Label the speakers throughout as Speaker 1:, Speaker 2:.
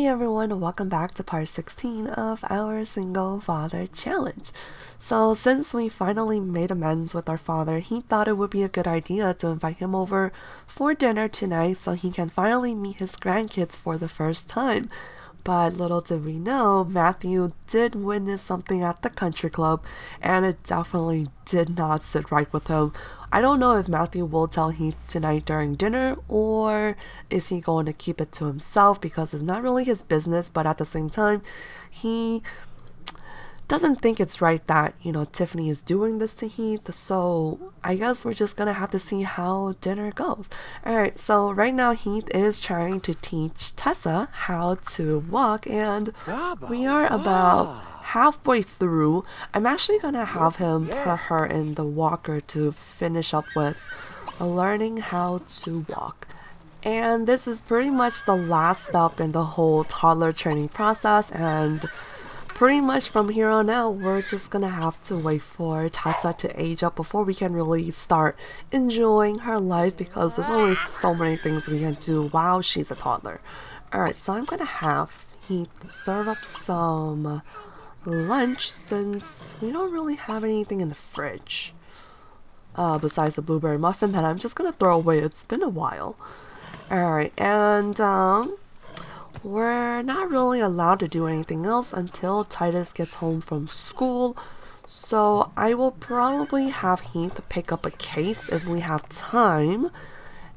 Speaker 1: Hey everyone, welcome back to part 16 of our single father challenge. So since we finally made amends with our father, he thought it would be a good idea to invite him over for dinner tonight so he can finally meet his grandkids for the first time. But little did we know, Matthew did witness something at the country club, and it definitely did not sit right with him. I don't know if Matthew will tell Heath tonight during dinner, or is he going to keep it to himself because it's not really his business, but at the same time, he doesn't think it's right that, Tiffany is doing this to Heath, so I guess we're just gonna have to see how dinner goes. Alright, so right now Heath is trying to teach Tessa how to walk, and we are about halfway through. I'm actually gonna have him put her in the walker to finish up with learning how to walk. And this is pretty much the last step in the whole toddler training process, and pretty much from here on out, we're just gonna have to wait for Tessa to age up before we can really start enjoying her life, because there's only so many things we can do while she's a toddler. Alright, so I'm gonna have Heath serve up some lunch since we don't really have anything in the fridge. Besides the blueberry muffin that I'm just gonna throw away. It's been a while. Alright, and we're not really allowed to do anything else until Titus gets home from school, so I will probably have Heath pick up a case if we have time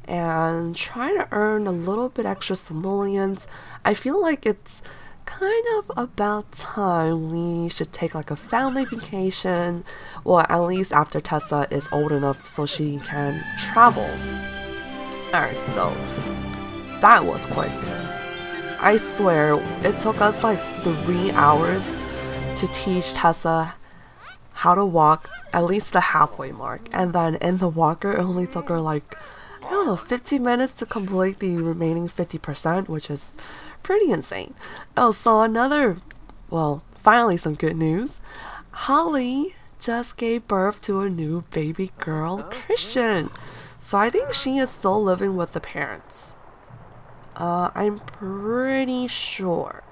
Speaker 1: and try to earn a little bit extra simoleons. I feel like it's kind of about time we should take like a family vacation, well, at least after Tessa is old enough so she can travel. Alright, so that was quick. I swear, it took us like 3 hours to teach Tessa how to walk, at least the halfway mark. And then in the walker, it only took her like, I don't know, 15 minutes to complete the remaining 50%, which is pretty insane. Oh, so finally some good news. Holly just gave birth to a new baby girl, Christian. So I think she is still living with the parents. I'm pretty sure.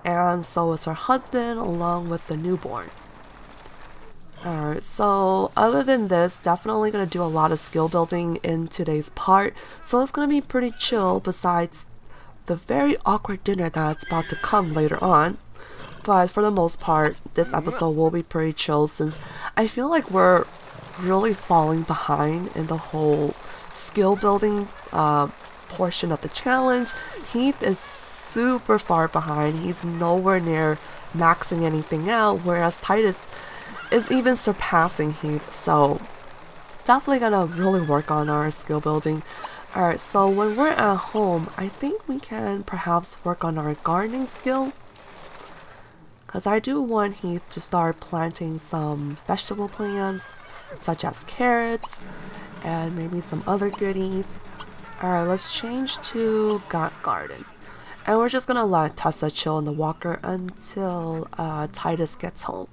Speaker 1: And so is her husband along with the newborn. Alright, so other than this, definitely gonna do a lot of skill building in today's part. So it's gonna be pretty chill besides the very awkward dinner that's about to come later on. But for the most part, this episode will be pretty chill since I feel like we're really falling behind in the whole skill building portion of the challenge. Heath is super far behind. He's nowhere near maxing anything out, whereas Titus is even surpassing Heath. So definitely gonna really work on our skill building. Alright, so when we're at home, I think we can perhaps work on our gardening skill, because I do want Heath to start planting some vegetable plants such as carrots and maybe some other goodies. Alright, let's change to garden. And we're just gonna let Tessa chill in the walker until Titus gets home.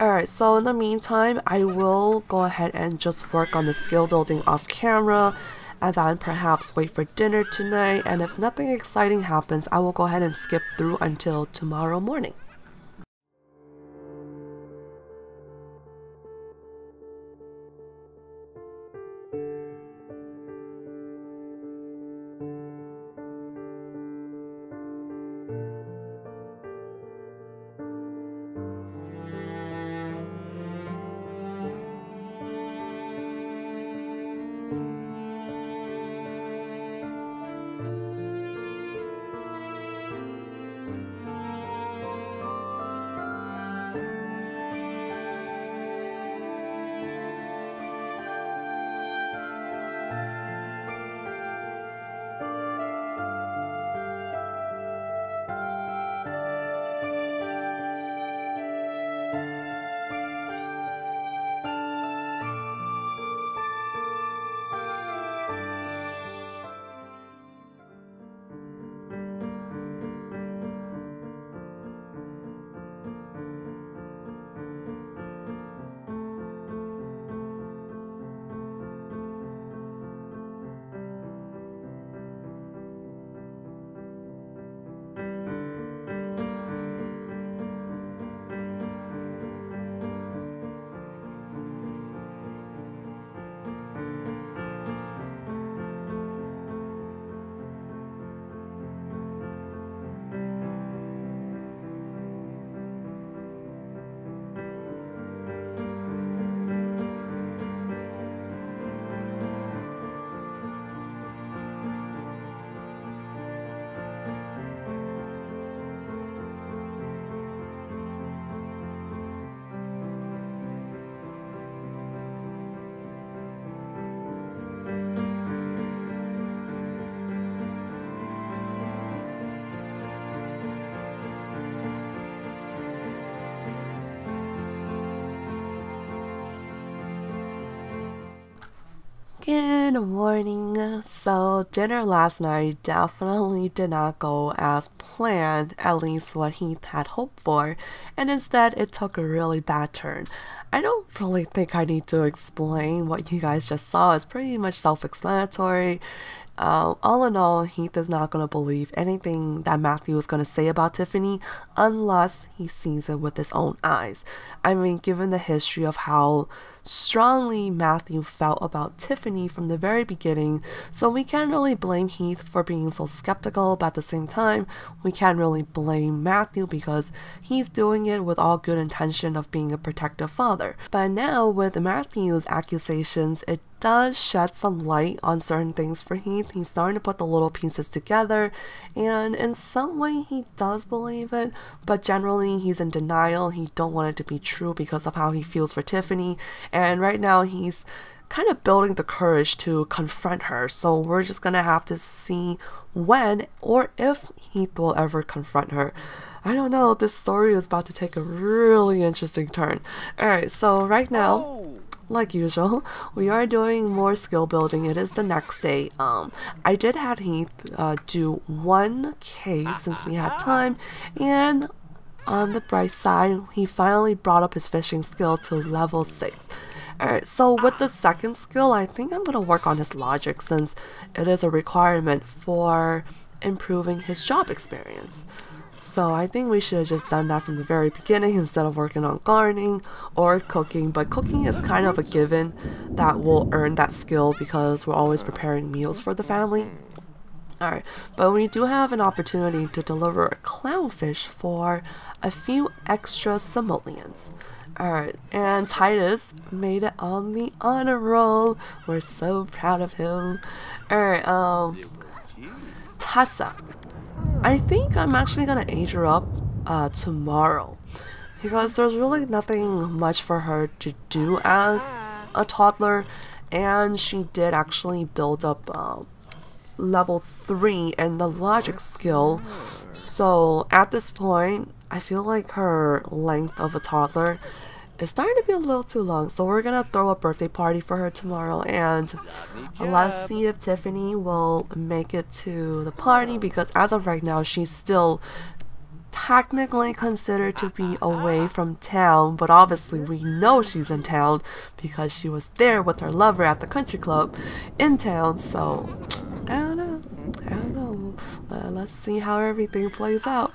Speaker 1: Alright, so in the meantime, I will go ahead and just work on the skill building off camera, and then perhaps wait for dinner tonight, and if nothing exciting happens, I will go ahead and skip through until tomorrow morning. Good morning. So dinner last night definitely did not go as planned, at least what Heath had hoped for, and instead it took a really bad turn. I don't really think I need to explain what you guys just saw. It's pretty much self-explanatory. All in all, Heath is not going to believe anything that Matthew is going to say about Tiffany unless he sees it with his own eyes. I mean, given the history of how strongly Matthew felt about Tiffany from the very beginning, so we can't really blame Heath for being so skeptical, but at the same time, we can't really blame Matthew because he's doing it with all good intention of being a protective father. But now, with Matthew's accusations, it does shed some light on certain things for Heath. He's starting to put the little pieces together, and in some way he does believe it, but generally he's in denial. He don't want it to be true because of how he feels for Tiffany, and right now he's kind of building the courage to confront her. So we're just gonna have to see when or if Heath will ever confront her. I don't know, this story is about to take a really interesting turn. Alright, so right now, like usual, we are doing more skill building. It is the next day. I did have Heath do 1K since we had time, and on the bright side, he finally brought up his fishing skill to level 6. Alright, so with the second skill, I think I'm going to work on his logic since it is a requirement for improving his job experience. So I think we should have just done that from the very beginning instead of working on gardening or cooking. But cooking is kind of a given that we'll earn that skill because we're always preparing meals for the family. Alright, but we do have an opportunity to deliver a clownfish for a few extra simoleons. Alright, and Titus made it on the honor roll. We're so proud of him. Alright, Tessa. I think I'm actually gonna age her up tomorrow because there's really nothing much for her to do as a toddler, and she did actually build up level 3 in the logic skill. So at this point, I feel like her length of a toddler is starting to be a little too long, so we're gonna throw a birthday party for her tomorrow, and let's see if Tiffany will make it to the party because as of right now she's still technically considered to be away from town, but obviously we know she's in town because she was there with her lover at the country club in town. So I don't know, let's see how everything plays out.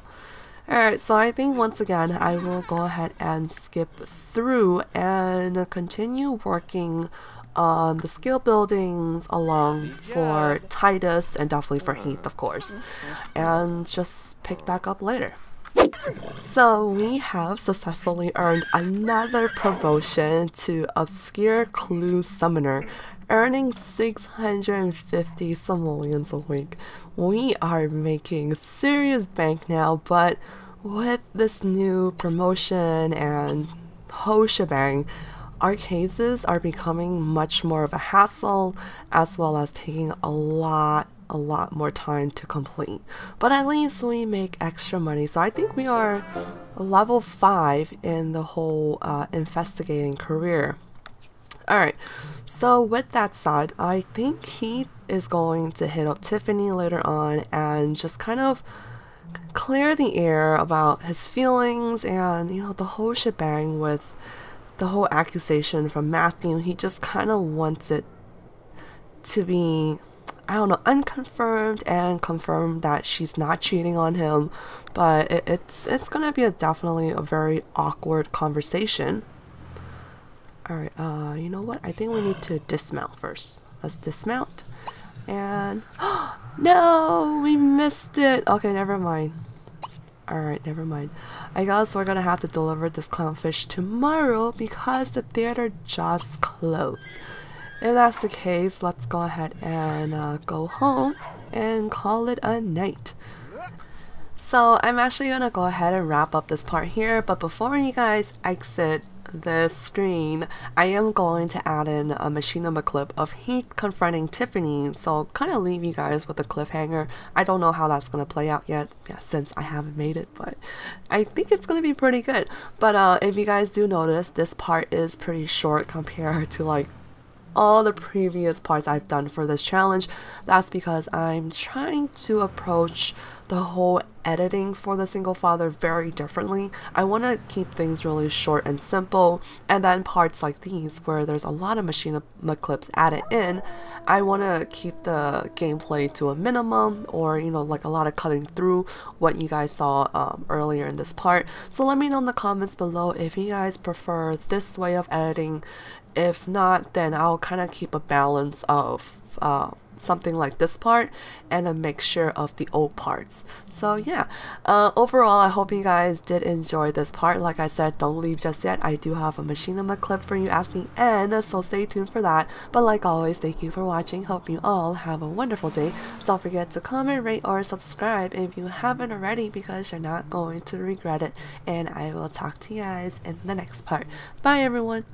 Speaker 1: Alright, so I think once again I will go ahead and skip through and continue working on the skill buildings along for Titus and definitely for Heath, of course, and just pick back up later. So we have successfully earned another promotion to Obscure Clue Summoner, earning 650 simoleons a week. We are making serious bank now, but with this new promotion and whole shebang, our cases are becoming much more of a hassle, as well as taking a lot more time to complete. But at least we make extra money, so I think we are level 5 in the whole investigating career. Alright, so with that said, I think Heath is going to hit up Tiffany later on and just kind of clear the air about his feelings and, you know, the whole shebang with the whole accusation from Matthew. He just kind of wants it to be, I don't know, unconfirmed and confirmed that she's not cheating on him, but it's gonna be definitely a very awkward conversation. Alright, you know what? I think we need to dismount first. Let's dismount. And no, we missed it. Okay, never mind. Alright, never mind. I guess we're gonna have to deliver this clownfish tomorrow because the theater just closed. If that's the case, let's go ahead and go home and call it a night. So I'm actually gonna go ahead and wrap up this part here, but before you guys exit this screen, I am going to add in a machinima clip of Heath confronting Tiffany, so kind of leave you guys with a cliffhanger. I don't know how that's going to play out yet, since I haven't made it, but I think it's going to be pretty good. But if you guys do notice, this part is pretty short compared to like all the previous parts I've done for this challenge. That's because I'm trying to approach the whole editing for the single father very differently. I want to keep things really short and simple, and then parts like these where there's a lot of machinima clips added in, I want to keep the gameplay to a minimum, or you know, like a lot of cutting through what you guys saw earlier in this part. So let me know in the comments below if you guys prefer this way of editing. If not, then I'll kind of keep a balance of something like this part and a mixture of the old parts. So yeah, overall I hope you guys did enjoy this part. Like I said, don't leave just yet. I do have a machinima clip for you at the end, so stay tuned for that. But like always, thank you for watching. Hope you all have a wonderful day. Don't forget to comment, rate, or subscribe if you haven't already, because you're not going to regret it. And I will talk to you guys in the next part. Bye everyone.